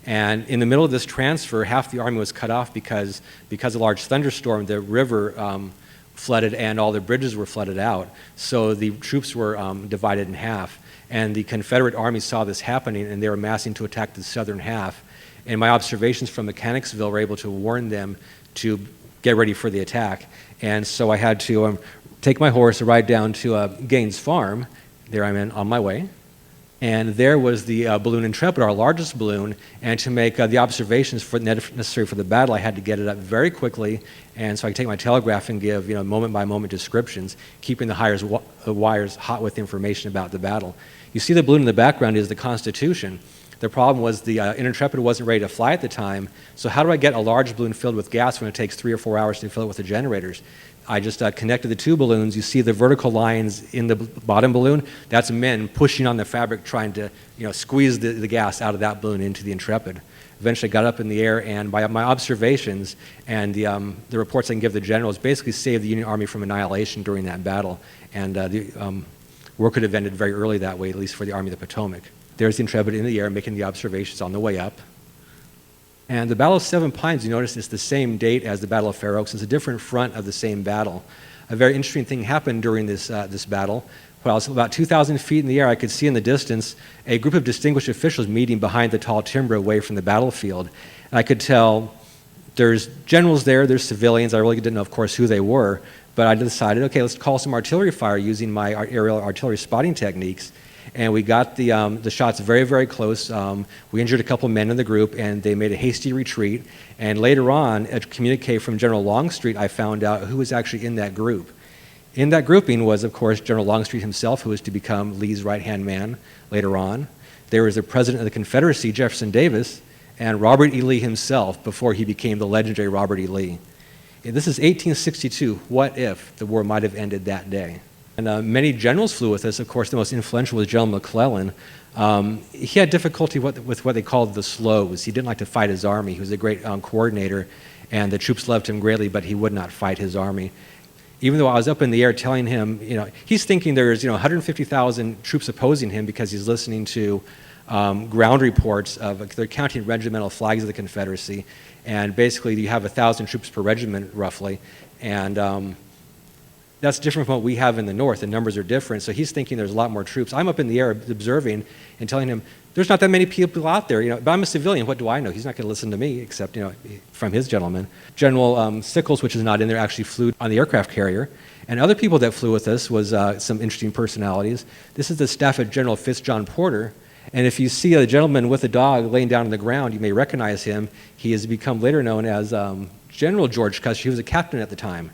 And in the middle of this transfer, half the army was cut off because of a large thunderstorm. The river flooded and all the bridges were flooded out. So the troops were divided in half. And the Confederate army saw this happening, and they were massing to attack the southern half. And my observations from Mechanicsville were able to warn them to get ready for the attack. And so I had to take my horse and ride down to Gaines Farm. There I'm on my way. And there was the balloon Intrepid, our largest balloon. And to make the observations necessary for the battle, I had to get it up very quickly. And so I could take my telegraph and give moment-by-moment descriptions, keeping the wires hot with information about the battle. You see the balloon in the background is the Constitution. The problem was the Intrepid wasn't ready to fly at the time. So how do I get a large balloon filled with gas when it takes 3 or 4 hours to fill it with the generators? I just connected the 2 balloons. You see the vertical lines in the bottom balloon? That's men pushing on the fabric trying to squeeze the gas out of that balloon into the Intrepid. Eventually got up in the air, and by my observations and the reports I can give the generals basically saved the Union Army from annihilation during that battle. And the war could have ended very early that way, at least for the Army of the Potomac. There's the Intrepid in the air making the observations on the way up. And the Battle of Seven Pines, you notice it's the same date as the Battle of Fair Oaks. It's a different front of the same battle. A very interesting thing happened during this battle. When I was about 2,000 feet in the air, I could see in the distance a group of distinguished officials meeting behind the tall timber away from the battlefield. And I could tell there's generals there, there's civilians. I really didn't know, of course, who they were. But I decided, okay, let's call some artillery fire using my aerial artillery spotting techniques. And we got the shots very, very close. We injured a couple men in the group, and they made a hasty retreat. And later on, a communique from General Longstreet, I found out who was actually in that group. In that grouping was, of course, General Longstreet himself, who was to become Lee's right-hand man later on. There was the President of the Confederacy, Jefferson Davis, and Robert E. Lee himself before he became the legendary Robert E. Lee. And this is 1862. What if the war might have ended that day? And many generals flew with us. Of course, the most influential was General McClellan. He had difficulty with what they called the slows. He didn't like to fight his army. He was a great coordinator, and the troops loved him greatly, but he would not fight his army. Even though I was up in the air telling him, he's thinking there's 150,000 troops opposing him because he's listening to ground reports of they're counting regimental flags of the Confederacy, and basically you have 1,000 troops per regiment roughly, and that's different from what we have in the north. The numbers are different, so he's thinking there's a lot more troops. I'm up in the air observing and telling him there's not that many people out there, but I'm a civilian. What do I know? He's not going to listen to me except from his gentleman. General Sickles, which is not in there, actually flew on the aircraft carrier, and other people that flew with us was some interesting personalities. This is the staff of General Fitzjohn Porter. And if you see a gentleman with a dog laying down on the ground, you may recognize him. He has become later known as General George Custer. He was a captain at the time.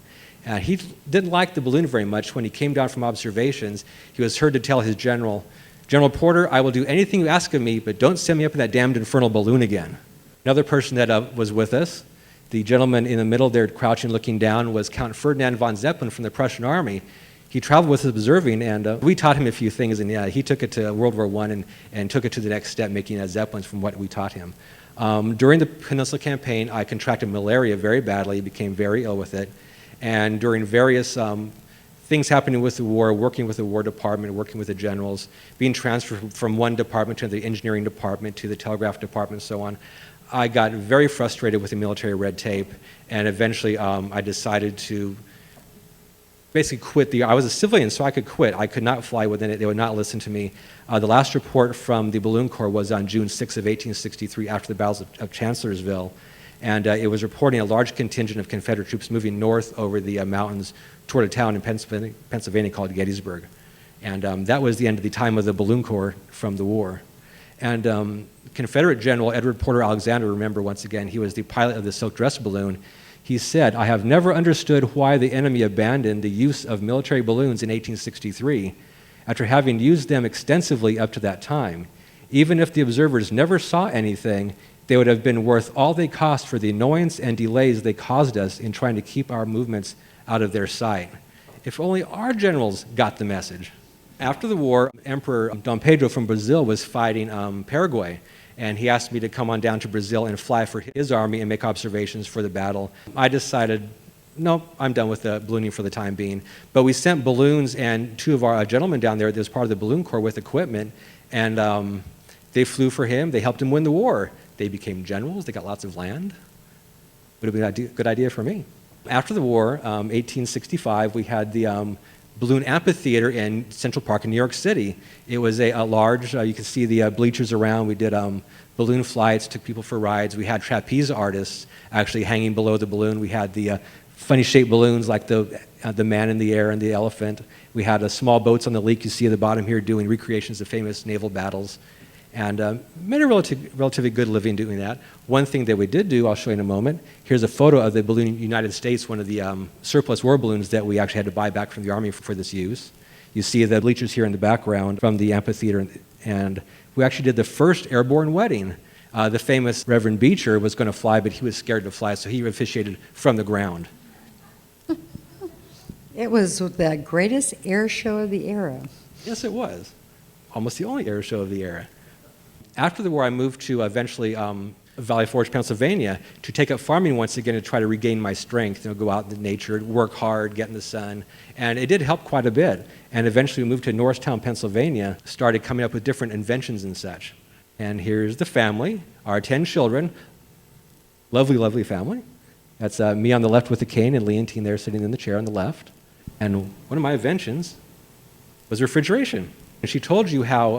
He didn't like the balloon very much. When he came down from observations, he was heard to tell his general, General Porter, I will do anything you ask of me, but don't send me up in that damned infernal balloon again. Another person that was with us, the gentleman in the middle there crouching looking down, was Count Ferdinand von Zeppelin from the Prussian army. He traveled with us observing, and we taught him a few things, and he took it to World War I and took it to the next step, making Zeppelins from what we taught him. During the Peninsula Campaign, I contracted malaria very badly, became very ill with it, and during various things happening with the war, working with the War Department, working with the generals, being transferred from one department to the engineering department, to the telegraph department, and so on, I got very frustrated with the military red tape, and eventually I decided to basically quit. I was a civilian, so I could quit. I could not fly within it. They would not listen to me. The last report from the Balloon Corps was on June 6 of 1863, after the battles of Chancellorsville, and it was reporting a large contingent of Confederate troops moving north over the mountains toward a town in Pennsylvania called Gettysburg. And that was the end of the time of the Balloon Corps from the war. And Confederate General Edward Porter Alexander, remember once again, he was the pilot of the silk dress balloon. He said, I have never understood why the enemy abandoned the use of military balloons in 1863 after having used them extensively up to that time. Even if the observers never saw anything, they would have been worth all they cost for the annoyance and delays they caused us in trying to keep our movements out of their sight. If only our generals got the message. After the war, Emperor Dom Pedro from Brazil was fighting Paraguay, and he asked me to come on down to Brazil and fly for his army and make observations for the battle. I decided, no, I'm done with the ballooning for the time being. But we sent balloons and two of our gentlemen down there that was part of the Balloon Corps with equipment, and they flew for him. They helped him win the war. They became generals. They got lots of land. Would have been a good idea for me. After the war, 1865, we had the Balloon Amphitheater in Central Park in New York City. It was a large, you can see the bleachers around. We did balloon flights, took people for rides. We had trapeze artists actually hanging below the balloon. We had the funny shaped balloons like the man in the air and the elephant. We had small boats on the lake you see at the bottom here doing recreations of famous naval battles. And made a relatively good living doing that. One thing that we did do, I'll show you in a moment, here's a photo of the balloon United States, one of the surplus war balloons that we actually had to buy back from the Army for this use. You see the bleachers here in the background from the amphitheater, and we actually did the first airborne wedding. The famous Reverend Beecher was going to fly, but he was scared to fly, so he officiated from the ground. It was the greatest air show of the era. Yes, it was. Almost the only air show of the era. After the war, I moved to eventually Valley Forge, Pennsylvania, to take up farming once again to try to regain my strength, go out in nature, work hard, get in the sun. And it did help quite a bit. And eventually we moved to Norristown, Pennsylvania, started coming up with different inventions and such. And here's the family, our 10 children. Lovely, lovely family. That's me on the left with the cane and Leontine there sitting in the chair on the left. And one of my inventions was refrigeration. And she told you how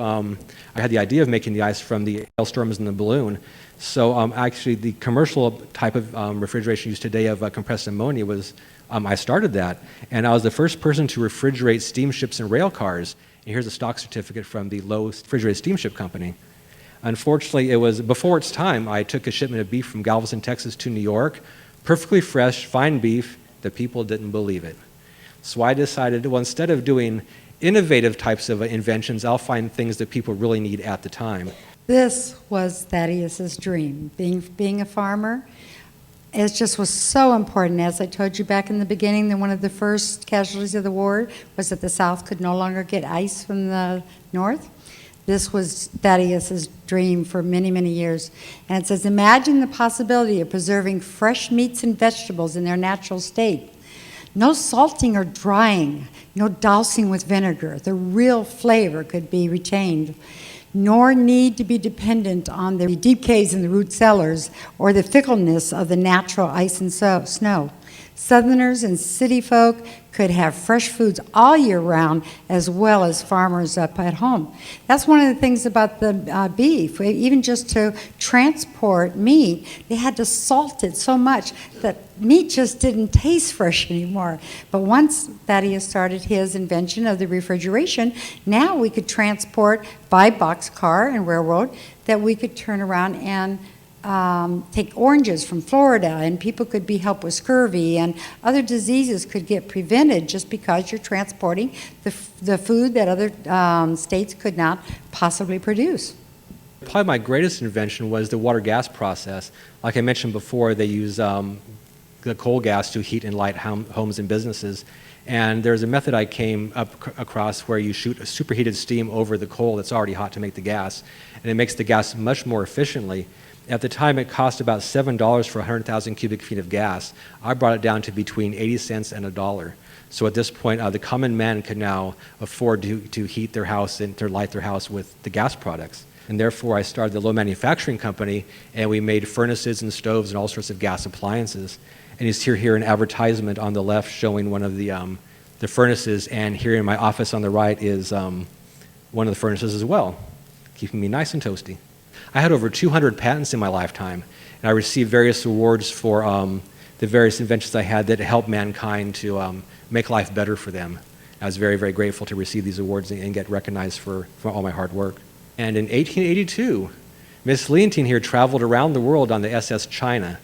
I had the idea of making the ice from the hailstorms in the balloon. So actually the commercial type of refrigeration used today of compressed ammonia was, I started that. And I was the first person to refrigerate steamships and rail cars. And here's a stock certificate from the Lowe Refrigerated Steamship Company. Unfortunately, it was before its time. I took a shipment of beef from Galveston, Texas to New York, perfectly fresh, fine beef. The people didn't believe it. So I decided, well, instead of doing innovative types of inventions, I'll find things that people really need at the time. This was Thaddeus's dream, being a farmer. It just was so important. As I told you back in the beginning, that one of the first casualties of the war was that the South could no longer get ice from the North. This was Thaddeus's dream for many, many years. And it says, imagine the possibility of preserving fresh meats and vegetables in their natural state. No salting or drying, no dousing with vinegar. The real flavor could be retained, nor need to be dependent on the deep caves in the root cellars or the fickleness of the natural ice and snow. Southerners and city folk could have fresh foods all year round, as well as farmers up at home. That's one of the things about the beef. Even just to transport meat, they had to salt it so much that meat just didn't taste fresh anymore. But once Thaddeus started his invention of the refrigeration, now we could transport by boxcar and railroad, that we could turn around and take oranges from Florida, and people could be helped with scurvy, and other diseases could get prevented just because you're transporting the food that other states could not possibly produce. Probably my greatest invention was the water gas process. Like I mentioned before, they use the coal gas to heat and light homes and businesses. And there's a method I came across where you shoot a superheated steam over the coal that's already hot to make the gas, and it makes the gas much more efficiently. At the time, it cost about $7 for 100,000 cubic feet of gas. I brought it down to between 80 cents and $1. So at this point, the common man can now afford to heat their house and to light their house with the gas products. And therefore, I started the Lowe Manufacturing Company, and we made furnaces and stoves and all sorts of gas appliances. And you see here an advertisement on the left showing one of the furnaces, and here in my office on the right is one of the furnaces as well, keeping me nice and toasty. I had over 200 patents in my lifetime, and I received various awards for the various inventions I had that helped mankind to make life better for them. I was very, very grateful to receive these awards and get recognized for all my hard work. And in 1882, Miss Leontine here traveled around the world on the SS China.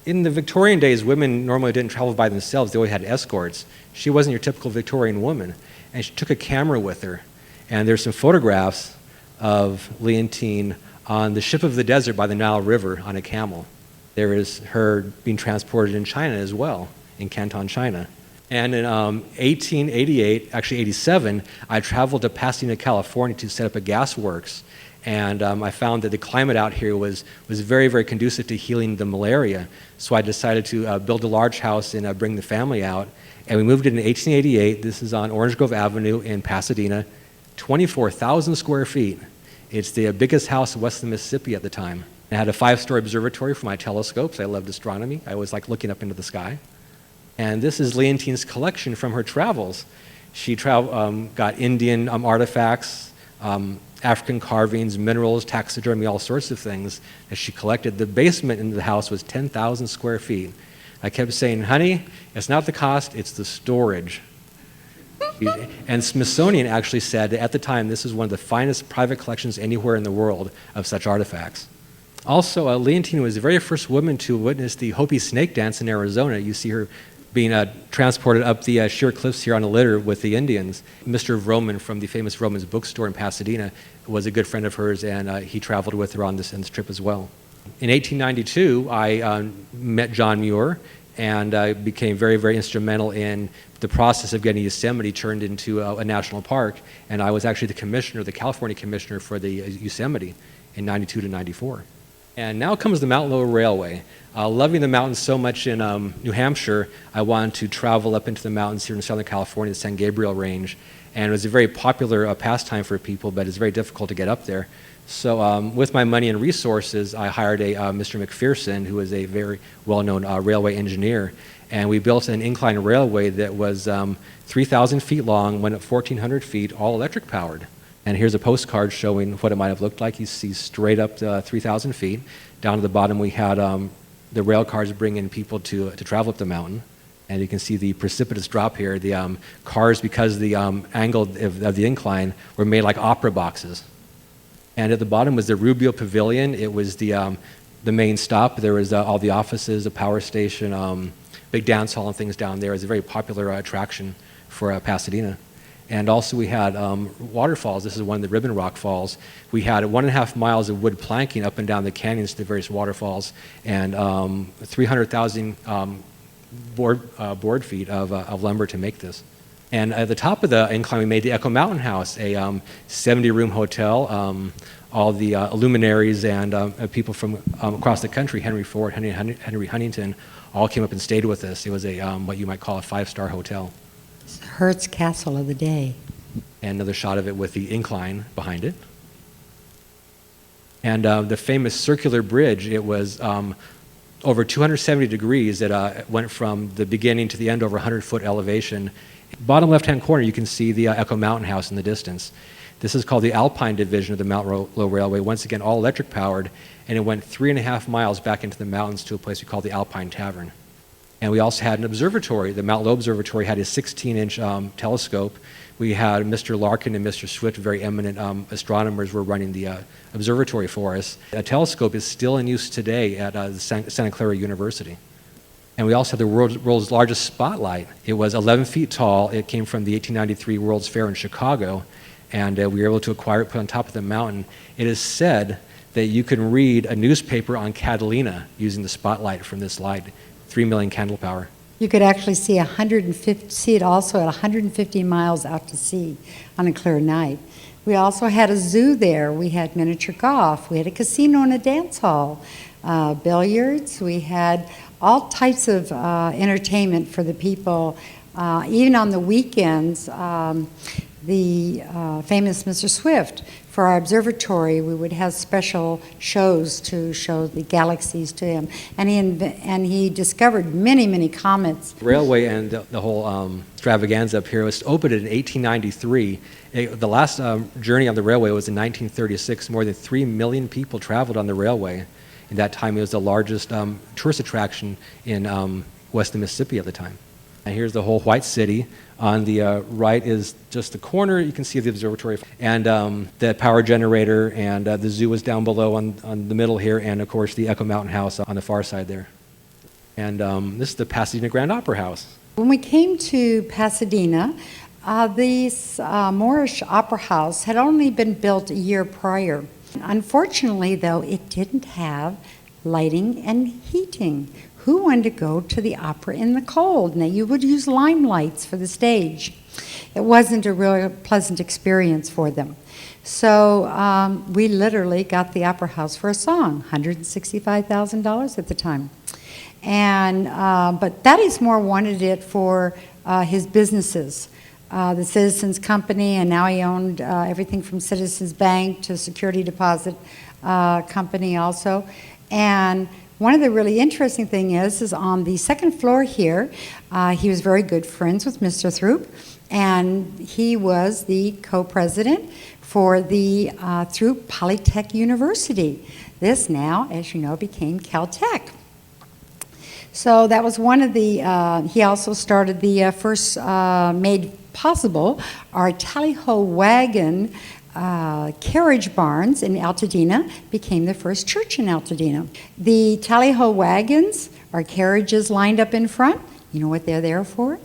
In the Victorian days, women normally didn't travel by themselves. They always had escorts. She wasn't your typical Victorian woman, and she took a camera with her. And there's some photographs of Leontine on the ship of the desert by the Nile River on a camel. There is her being transported in China as well, in Canton, China. And in 1888, actually 87, I traveled to Pasadena, California to set up a gas works. And I found that the climate out here was very, very conducive to healing the malaria. So I decided to build a large house and bring the family out. And we moved in 1888. This is on Orange Grove Avenue in Pasadena, 24,000 square feet. It's the biggest house west of the Mississippi at the time. I had a 5-story observatory for my telescopes. I loved astronomy. I always liked looking up into the sky. And this is Leontine's collection from her travels. She got Indian artifacts, African carvings, minerals, taxidermy, all sorts of things that she collected. The basement in the house was 10,000 square feet. I kept saying, honey, it's not the cost, it's the storage. And Smithsonian actually said that at the time this is one of the finest private collections anywhere in the world of such artifacts. Also, Leontine was the very first woman to witness the Hopi snake dance in Arizona. You see her being transported up the sheer cliffs here on a litter with the Indians. Mr. Vroman from the famous Vroman's bookstore in Pasadena was a good friend of hers, and he traveled with her on this trip as well. In 1892, I met John Muir and became very, very instrumental in the process of getting Yosemite turned into a national park, and I was actually the California commissioner for the Yosemite in 92 to 94. And now comes the Mount Lowe Railway. Loving the mountains so much in New Hampshire, I wanted to travel up into the mountains here in Southern California, the San Gabriel Range, And it was a very popular pastime for people, but it's very difficult to get up there. So with my money and resources, I hired Mr. McPherson, who is a very well-known railway engineer, and we built an incline railway that was 3,000 feet long, went up 1,400 feet, all electric powered. And here's a postcard showing what it might have looked like. You see straight up to 3,000 feet. Down to the bottom, we had the rail cars bringing people to travel up the mountain. And you can see the precipitous drop here. The cars, because the angle of the incline, were made like opera boxes. And at the bottom was the Rubio Pavilion. It was the main stop. There was all the offices, a power station, big dance hall and things down there. It was a very popular attraction for Pasadena. And also we had waterfalls. This is one of the Ribbon Rock Falls. We had 1.5 miles of wood planking up and down the canyons to the various waterfalls, and 300,000 board feet of lumber to make this. And at the top of the incline, we made the Echo Mountain House, a 70-room hotel. All the luminaries and people from across the country, Henry Ford, Henry Huntington, all came up and stayed with us. It was a what you might call a 5-star hotel. Hertz Castle of the day. And another shot of it with the incline behind it. And the famous circular bridge, it was over 270 degrees. It went from the beginning to the end over 100-foot elevation. Bottom left-hand corner, you can see the Echo Mountain House in the distance. This is called the Alpine Division of the Mount Lowe Railway. Once again, all electric powered, and it went 3.5 miles back into the mountains to a place we call the Alpine Tavern. And we also had an observatory. The Mount Lowe Observatory had a 16-inch telescope. We had Mr. Larkin and Mr. Swift, very eminent astronomers, were running the observatory for us. A telescope is still in use today at Santa Clara University. And we also had the world's largest spotlight. It was 11 feet tall. It came from the 1893 World's Fair in Chicago, and we were able to acquire it, put it on top of the mountain. It is said that you can read a newspaper on Catalina using the spotlight from this light. 3 million candle power. You could actually see it also at 150 miles out to sea on a clear night. We also had a zoo there. We had miniature golf. We had a casino and a dance hall, billiards. We had all types of entertainment for the people. Even on the weekends, the famous Mr. Swift, for our observatory, we would have special shows to show the galaxies to him. And he discovered many, many comets. Railway and the whole extravaganza up here was opened in 1893. The last journey on the railway was in 1936. More than 3 million people traveled on the railway. In that time, it was the largest tourist attraction in western Mississippi at the time. And here's the whole White City. On the right is just the corner. You can see the observatory. And the power generator, and the zoo was down below on the middle here, and of course the Echo Mountain House on the far side there. And this is the Pasadena Grand Opera House. When we came to Pasadena, this Moorish Opera House had only been built a year prior. Unfortunately, though, it didn't have lighting and heating. Who wanted to go to the opera in the cold? Now, you would use lime lights for the stage. It wasn't a really pleasant experience for them. So we literally got the opera house for a song, $165,000 at the time. And but Thaddeus Moore wanted it for his businesses, the Citizens Company, and now he owned everything from Citizens Bank to Security Deposit Company also. And one of the really interesting things is on the second floor here, he was very good friends with Mr. Throop, and he was the co-president for the Throop Polytech University. This now, as you know, became Caltech. So that was one of the, he also started the first made possible our tally-ho wagon carriage barns in Altadena, became the first church in Altadena. The tally-ho wagons are carriages lined up in front. You know what they're there for?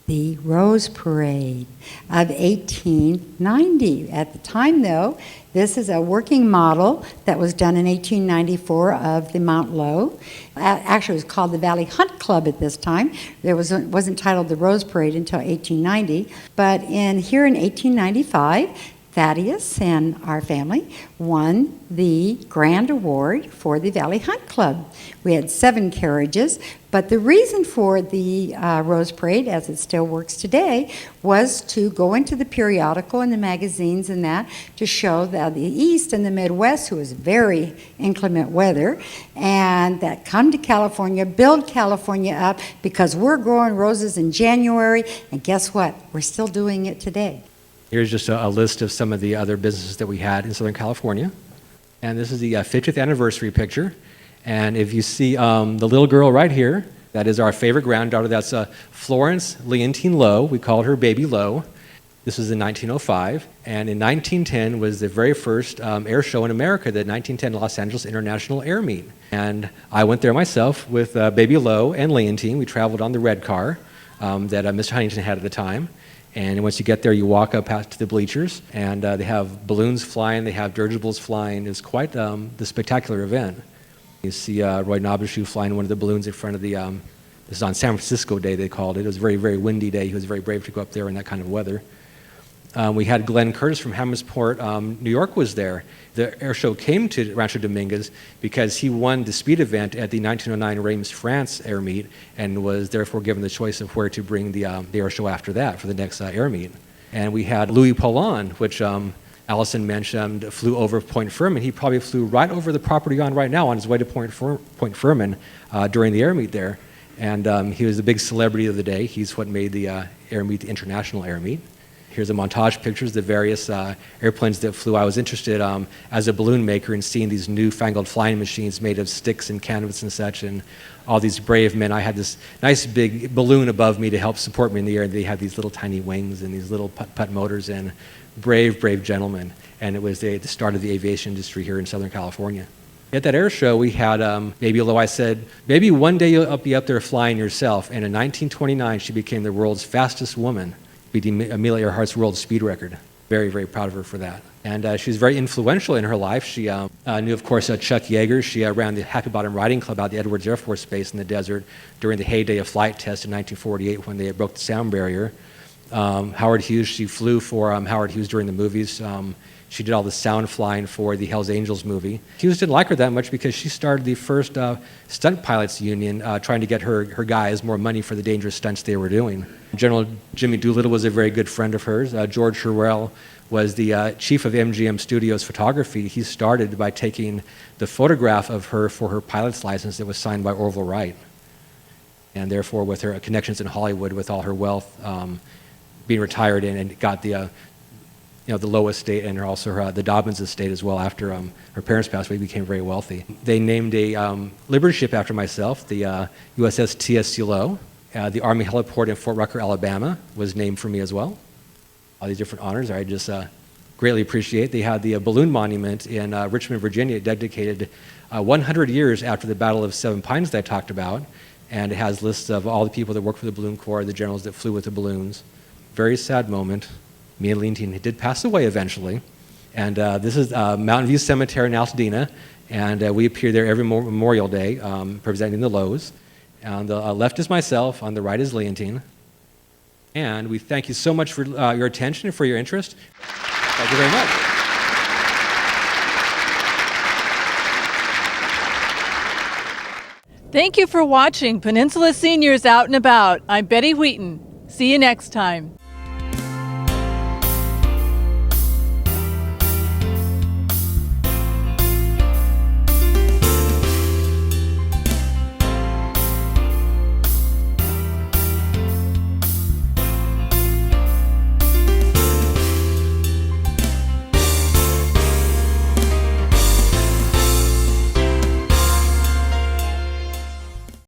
The Rose Parade of 1890. At the time, though, this is a working model that was done in 1894 of the Mount Lowe. Actually, it was called the Valley Hunt Club at this time. It wasn't titled the Rose Parade until 1890. But here in 1895, Thaddeus and our family won the grand award for the Valley Hunt Club. We had 7 carriages, but the reason for the Rose Parade, as it still works today, was to go into the periodical and the magazines and that to show that the East and the Midwest, who was very inclement weather, and that come to California, build California up, because we're growing roses in January, and guess what? We're still doing it today. Here's just a list of some of the other businesses that we had in Southern California. And this is the 50th anniversary picture. And if you see the little girl right here, that is our favorite granddaughter. That's Florence Leontine Lowe. We called her Baby Lowe. This was in 1905. And in 1910 was the very first air show in America, the 1910 Los Angeles International Air Meet. And I went there myself with Baby Lowe and Leontine. We traveled on the red car that Mr. Huntington had at the time. And once you get there, you walk up past to the bleachers, and they have balloons flying, they have dirigibles flying. It's quite the spectacular event. You see Roy Nabishu flying one of the balloons in front of the, this is on San Francisco Day, they called it. It was a very, very windy day. He was very brave to go up there in that kind of weather. We had Glenn Curtis from Hammondsport, New York was there. The air show came to Rancho Dominguez because he won the speed event at the 1909 Reims, France air meet, and was therefore given the choice of where to bring the air show after that for the next air meet. And we had Louis Poulin, which Allison mentioned, flew over Point Fermin. He probably flew right over the property on right now on his way to Point Fermin during the air meet there. And he was the big celebrity of the day. He's what made the air meet the international air meet. Here's a montage pictures of the various airplanes that flew. I was interested as a balloon maker in seeing these newfangled flying machines made of sticks and canvas and such, and all these brave men. I had this nice big balloon above me to help support me in the air. They had these little tiny wings and these little putt-putt motors, and brave, brave gentlemen. And it was the start of the aviation industry here in Southern California. At that air show, we had Baby Lowe. I said, maybe one day you'll be up there flying yourself. And in 1929, she became the world's fastest woman, beating Amelia Earhart's world speed record. Very, very proud of her for that. And she was very influential in her life. She knew, of course, Chuck Yeager. She ran the Happy Bottom Riding Club out the Edwards Air Force Base in the desert during the heyday of flight test in 1948 when they broke the sound barrier. Howard Hughes, she flew for Howard Hughes during the movies. She did all the sound flying for the Hells Angels movie. Hughes didn't like her that much because she started the first stunt pilots union trying to get her guys more money for the dangerous stunts they were doing. General Jimmy Doolittle was a very good friend of hers. George Hurrell was the chief of MGM Studios photography. He started by taking the photograph of her for her pilot's license that was signed by Orville Wright. And therefore, with her connections in Hollywood, with all her wealth, being retired and got the the Lowe estate and also the Dobbins estate as well. After her parents passed away, became very wealthy. They named a Liberty ship after myself, the USS TSC Lowe. The Army heliport in Fort Rucker, Alabama was named for me as well. All these different honors I just greatly appreciate. They had the balloon monument in Richmond, Virginia, dedicated 100 years after the Battle of Seven Pines that I talked about, and it has lists of all the people that worked for the Balloon Corps, the generals that flew with the balloons. Very sad moment. Me and Leontine did pass away eventually. And this is Mountain View Cemetery in Pasadena, and we appear there every Memorial Day representing the Lowes. On the left is myself, on the right is Leontine. And we thank you so much for your attention and for your interest. Thank you very much. Thank you for watching Peninsula Seniors Out and About. I'm Betty Wheaton. See you next time.